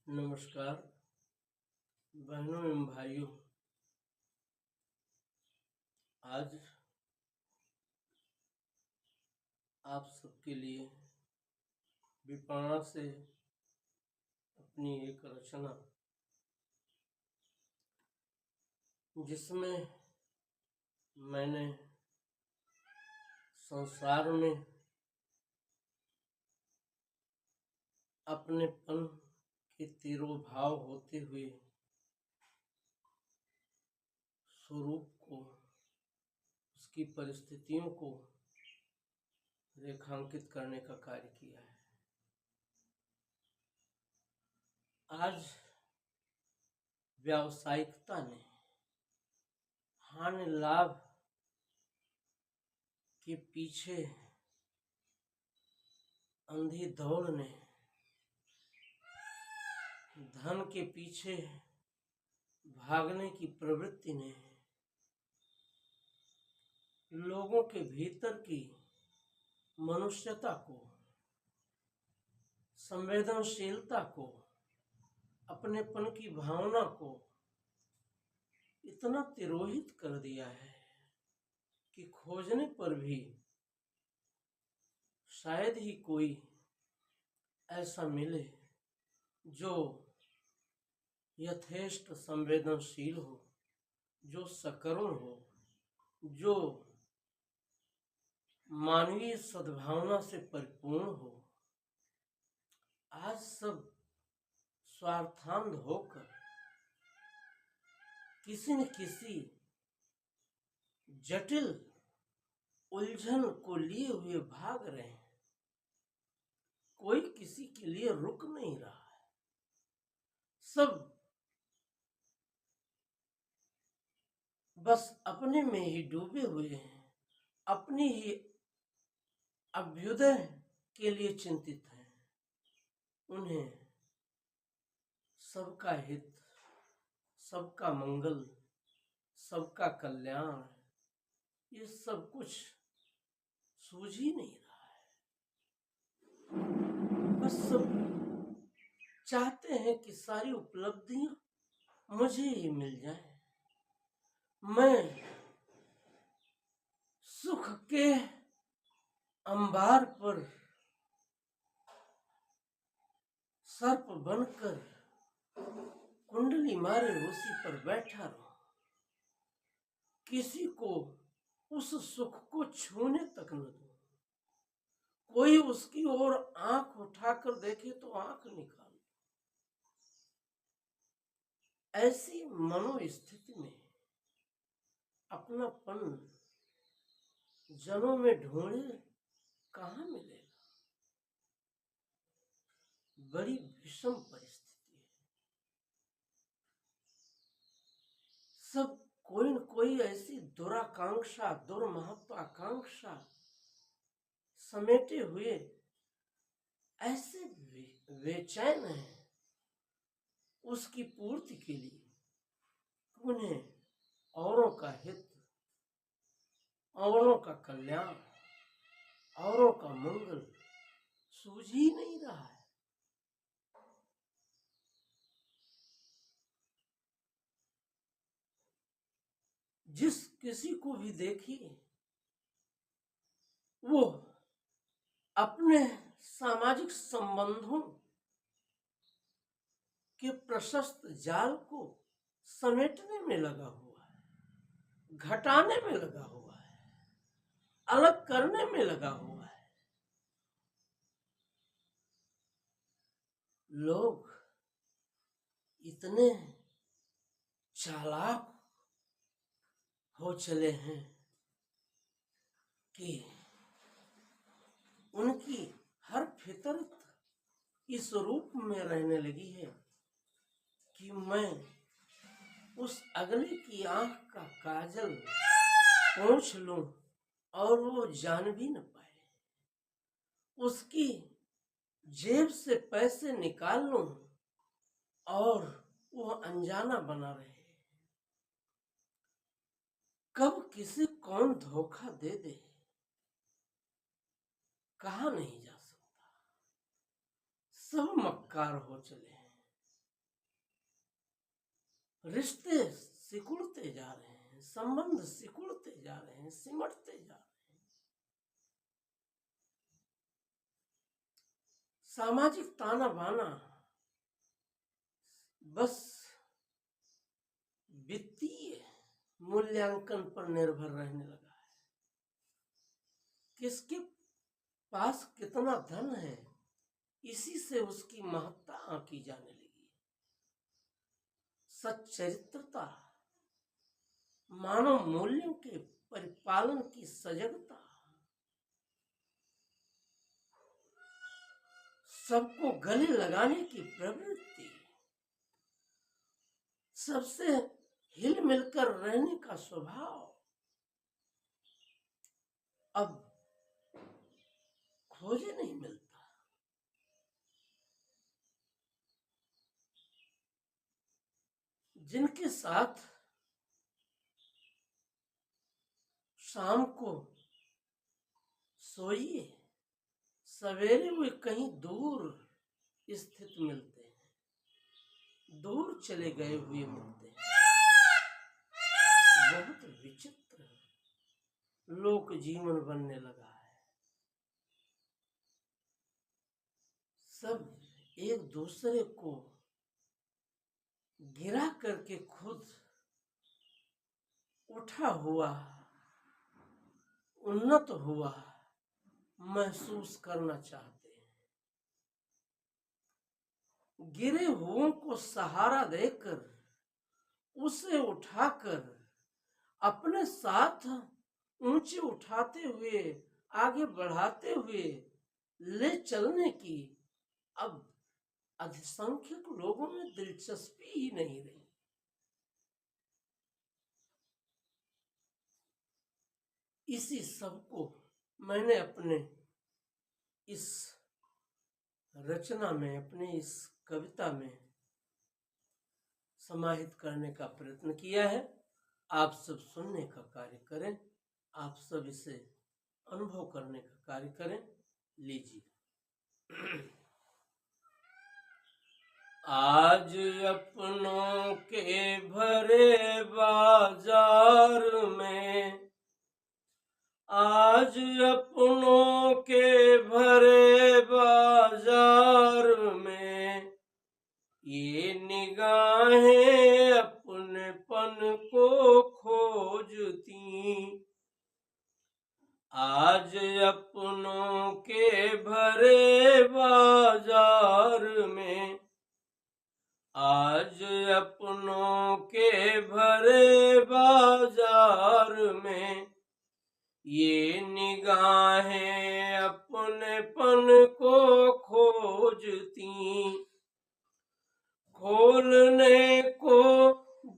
नमस्कार बहनों एवं भाइयों। आज आप सबके लिए विपणन से अपनी एक रचना, जिसमें मैंने संसार में अपनेपन के तिरोभाव होते हुए स्वरूप को, उसकी परिस्थितियों को रेखांकित करने का कार्य किया है। आज व्यावसायिकता ने, हानि लाभ के पीछे अंधी दौड़ ने, धन के पीछे भागने की प्रवृत्ति ने लोगों के भीतर की मनुष्यता को, संवेदनशीलता को, अपनेपन की भावना को इतना तिरोहित कर दिया है कि खोजने पर भी शायद ही कोई ऐसा मिले जो यथेष्ट संवेदनशील हो, जो सकरुण हो, जो मानवीय सद्भावना से परिपूर्ण हो। आज सब स्वार्थांध होकर किसी न किसी जटिल उलझन को लिए हुए भाग रहे हैं। कोई किसी के लिए रुक नहीं रहा है। सब बस अपने में ही डूबे हुए हैं, अपनी ही अभ्युदय के लिए चिंतित हैं। उन्हें सबका हित, सबका मंगल, सबका कल्याण, ये सब कुछ सूझ ही नहीं रहा है। बस सब चाहते हैं कि सारी उपलब्धियां मुझे ही मिल जाएं। मैं सुख के अंबार पर सर्प बनकर कुंडली मारे उसी पर बैठा रहूं, किसी को उस सुख को छूने तक न दूं। कोई उसकी ओर आंख उठाकर देखे तो आंख निकाल। ऐसी मनोस्थिति में अपनापन जनों में ढूंढे कहाँ मिलेगा। बड़ी विषम परिस्थिति है। सब कोई न कोई ऐसी दुराकांक्षा, दुर्महत्वाकांक्षा समेटे हुए ऐसे बेचैन हैं उसकी पूर्ति के लिए, उन्हें औरों का हित, औरों का कल्याण, औरों का मंगल सूझ ही नहीं रहा है। जिस किसी को भी देखिए वो अपने सामाजिक संबंधों के प्रशस्त जाल को समेटने में लगा हुआ है, घटाने में लगा हुआ है, अलग करने में लगा हुआ है। लोग इतने चालाक हो चले हैं कि उनकी हर फितरत इस रूप में रहने लगी है कि मैं उस अगले की आंख का काजल पोंछ लूं और वो जान भी न पाए, उसकी जेब से पैसे निकाल लूं और वो अनजाना बना रहे। कब किसे कौन धोखा दे दे कहा नहीं जा सकता। सब मक्कार हो चले हैं। रिश्ते सिकुड़ते जा रहे हैं, संबंध सिकुड़ते जा रहे हैं, सिमटते जा रहे हैं। सामाजिक ताना बाना बस वित्तीय मूल्यांकन पर निर्भर रहने लगा है। किसके पास कितना धन है, इसी से उसकी महत्ता आंकी जाने लगी है। सच्चरित्रता, मानव मूल्यों के परिपालन की सजगता, सबको गले लगाने की प्रवृत्ति, सबसे हिल मिलकर रहने का स्वभाव अब खोजे नहीं मिलता। जिनके साथ शाम को सोइए, सवेरे वे कहीं दूर स्थित मिलते हैं, दूर चले गए हुए मिलते हैं। बहुत विचित्र लोक जीवन बनने लगा है। सब एक दूसरे को गिरा करके खुद उठा हुआ, उन्नत हुआ महसूस करना चाहते हैं। गिरे हुओं को सहारा देकर, उसे उठाकर अपने साथ ऊंचे उठाते हुए, आगे बढ़ाते हुए ले चलने की अब अधिसंख्यक लोगों में दिलचस्पी ही नहीं रही। इसी सब को मैंने अपने इस रचना में, अपनी इस कविता में समाहित करने का प्रयत्न किया है। आप सब सुनने का कार्य करें, आप सब इसे अनुभव करने का कार्य करें। लीजिए। आज अपनों के भरे बाजार में, आज अपनों के भरे बाजार में, ये निगाहें अपनेपन को खोजती। आज अपनों के भरे बाजार में, आज अपनों के भरे बाजार में, ये निगाहें अपनेपन को खोजती। खोलने को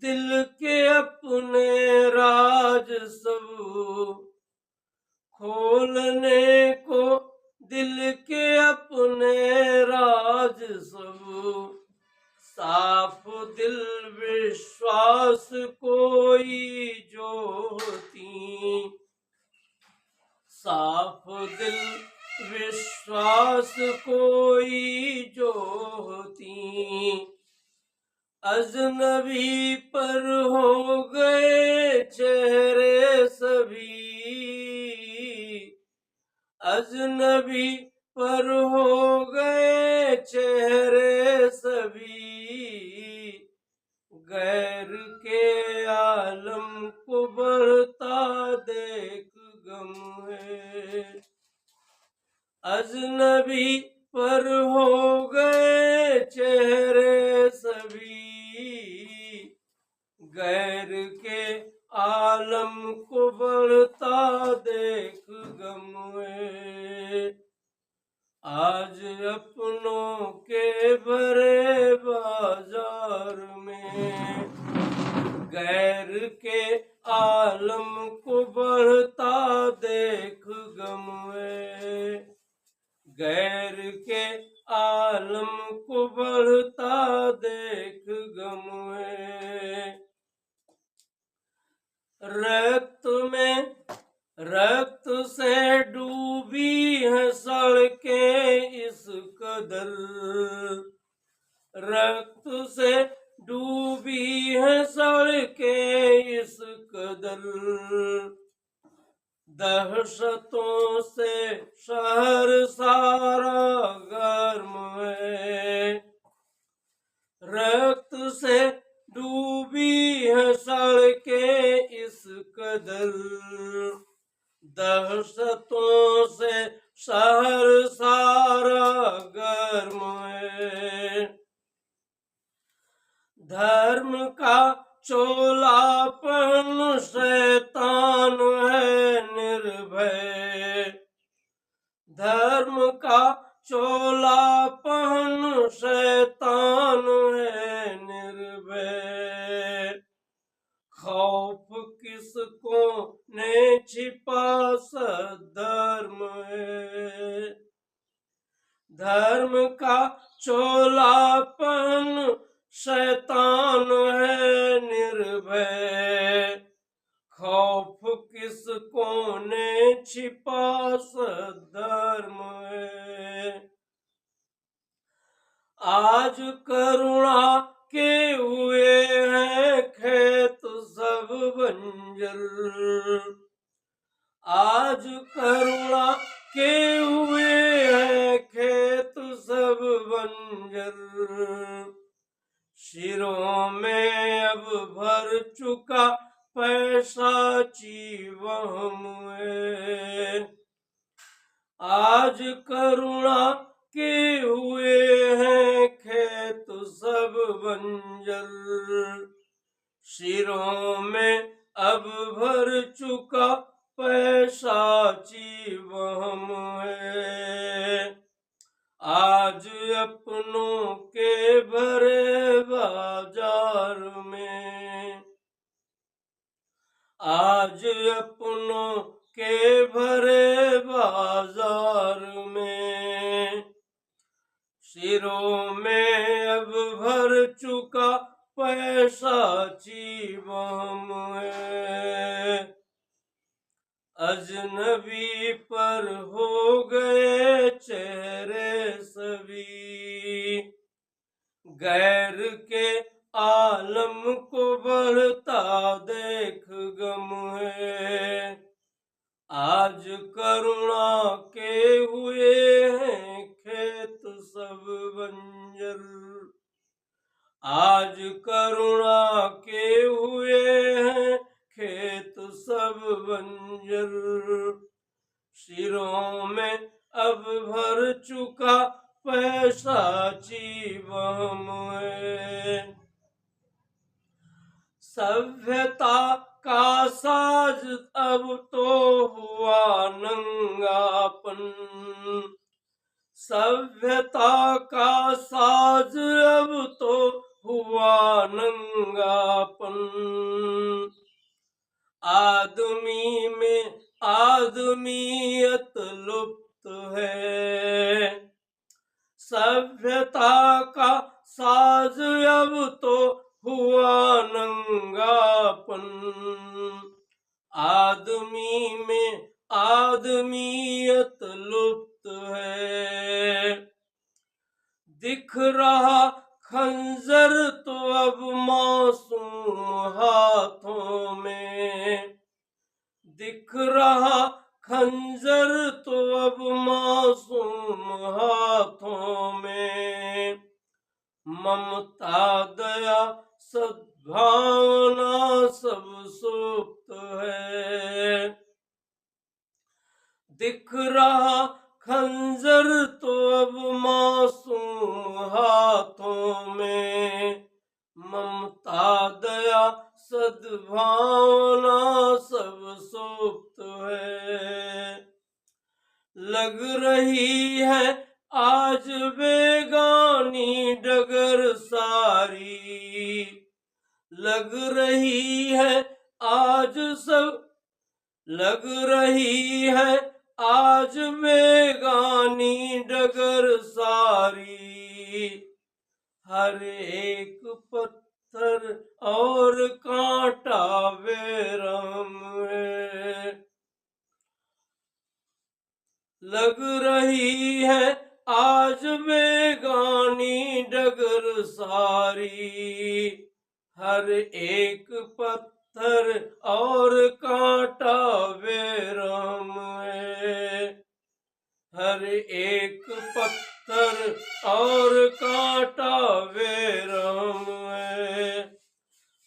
दिल के अपने राज सब, खोलने को दिल के अपने राज सब, साफ दिल विश्वास कोई जो होती। साफ दिल विश्वास कोई जो होती। अजनबी पर हो गए चेहरे सभी, अजनबी पर हो गए चेहरे सभी, गैर के आलम को बढ़ता देख गम है। अजनबी पर हो गए चेहरे सभी, गैर के आलम को बढ़ता देख गम है। आज अपनों के भरे बाजार में, गैर के आलम को बढ़ता देख गम है। गैर के आलम को बढ़ता देख गम है। रक्त में रक्त से डूबी है सड़कें इस कदर, रक्त से डूबी है सड़कें इस कदर, दहशतों से शहर सारा गर्म है, रक्त से डूबी है सड़कें इस कदर, दहशतों से शहर सारा गर्म है। धर्म का चोला पहन शैतान है निर्भय, धर्म का चोला पहन शैतान है निर्भय, खौफ किसको ने छिपा सद्धर्म है, धर्म का चोला पहन शैतान है निर्भय, खौफ किसको ने छिपा सद्धर्म है। आज करुणा के हुए हैं खेत सब बंजर, आज करुणा के हुए हैं खेत सब बंजर, सिरों में अब भर चुका पैशाची वहम है, आज करुणा के हुए हैं खेत सब बंजर, सिरों में अब भर चुका पैशाची वहम है, आज अपनों के भरे बाजार में, आज अपनों के भरे बाजार में, सिरों में अब भर चुका पैशाची वहम है, अजनबी पर हो गए चेहरे सभी, गैर के आलम को बढ़ता देख गम है, आज करुणा के हुए हैं खेत सब बंजर, आज करुणा के हुए हैं खेत सब बंजर, सिरों में अब भर चुका पैशाची वहम है, सभ्यता का साज अब तो हुआ नंगापन, सभ्यता का साज अब तो हुआ नंगापन, आदमी में आदमियत लुप्त है, सभ्यता का साज अब तो हुआ नंगापन, आदमी में आदमियत लुप्त है, दिख रहा खंजर तो अब मासूम हाथों में, दिख रहा खंजर तो अब मासूम हाथों में, ममता दया सद्भावना सब सुप्त है, दिख रहा खंजर तो अब मासूम हाथों में, ममता दया सद्भावना सब सुप्त है, लग रही है आज बेगानी डगर सारी, लग रही है आज सब, लग रही है आज बेगानी डगर सारी, हर एक पत्थर और कांटा बेरहम है, लग रही है आज बेगानी डगर सारी, हर एक पत्थर और कांटा बेराम है। हर एक पत्थर और कांटा बेराम है।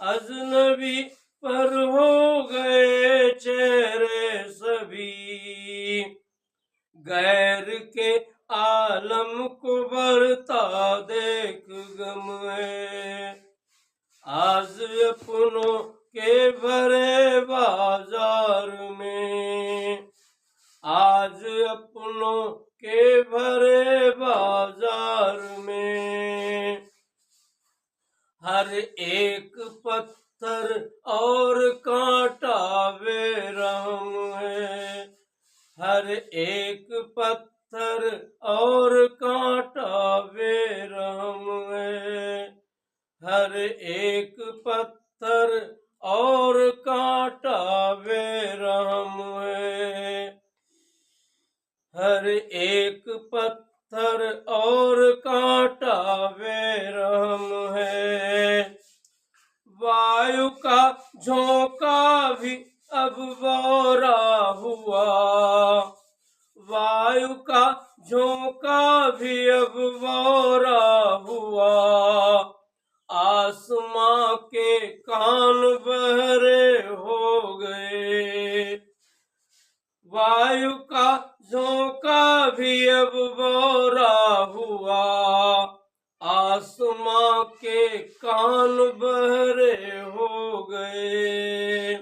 अजनबी पर हो गए चेहरे सभी, गैर के आलम को बढ़ता देख गम है। आज अपनों के भरे बाजार में, आज अपनों के भरे बाजार में, हर एक पत्थर और कांटा बेरहम है। हर एक पत्थर और कांटा बेरहम है। हर एक पत्थर और कांटा बेरहम है। हर एक पत्थर और कांटा बेरहम है। वायु का झोंका भी अब बौरा हुआ, वायु का झोंका भी अब बौरा हुआ। आसमां के कान बहरे हो गए, वायु का झोंका भी अब बौरा हुआ। आसमां के कान बहरे हो गए।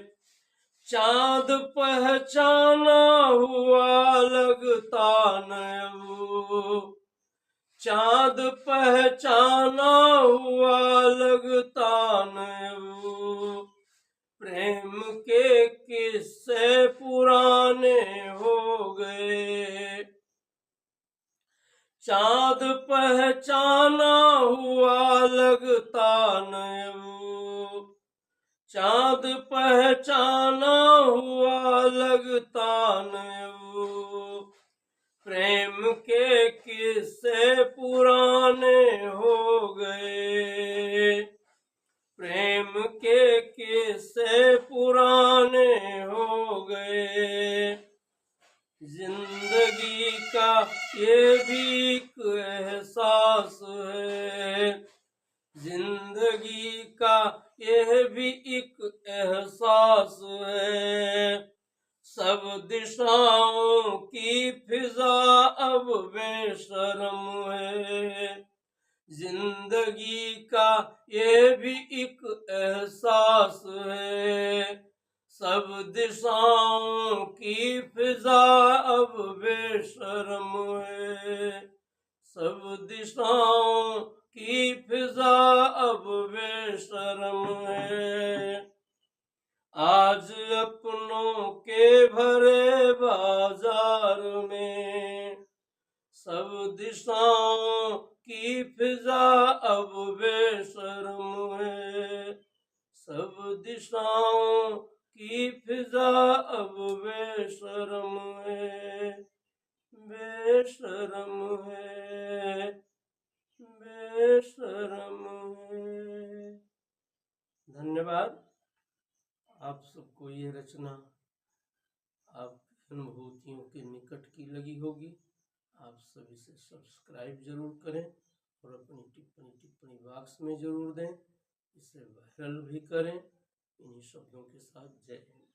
चांद पहचाना हुआ लगता न अब, चांद पहचाना हुआ लगता न अब। प्रेम के किस्से पुराने हो गए। चांद पहचाना हुआ लगता न अब, चांद पहचाना हुआ लगता न अब। प्रेम के किस्से पुराने हो गए। प्रेम के किस्से पुराने हो गए। जिंदगी का ये भी एक एहसास है, जिंदगी का यह भी एक एहसास है। सब दिशाओं की फिजा अब बेशर्म है। जिंदगी का ये भी एक एहसास है। सब दिशाओं की फिजा अब बेशर्म है। सब दिशाओं की फिजा अब बेशर्म है। आज अपनों के भरे बाजार में, सब दिशाओं की फिजा अब बेशर्म है। सब दिशाओं की फिजा अब बेशर्म है। बेशर्म है। बेशर्म है। धन्यवाद। आप सबको ये रचना आपकी अनुभूतियों के निकट की लगी होगी। आप सभी से सब्सक्राइब जरूर करें और अपनी टिप्पणी बॉक्स में जरूर दें। इसे वायरल भी करें। इन्हीं शब्दों के साथ जय हिंद।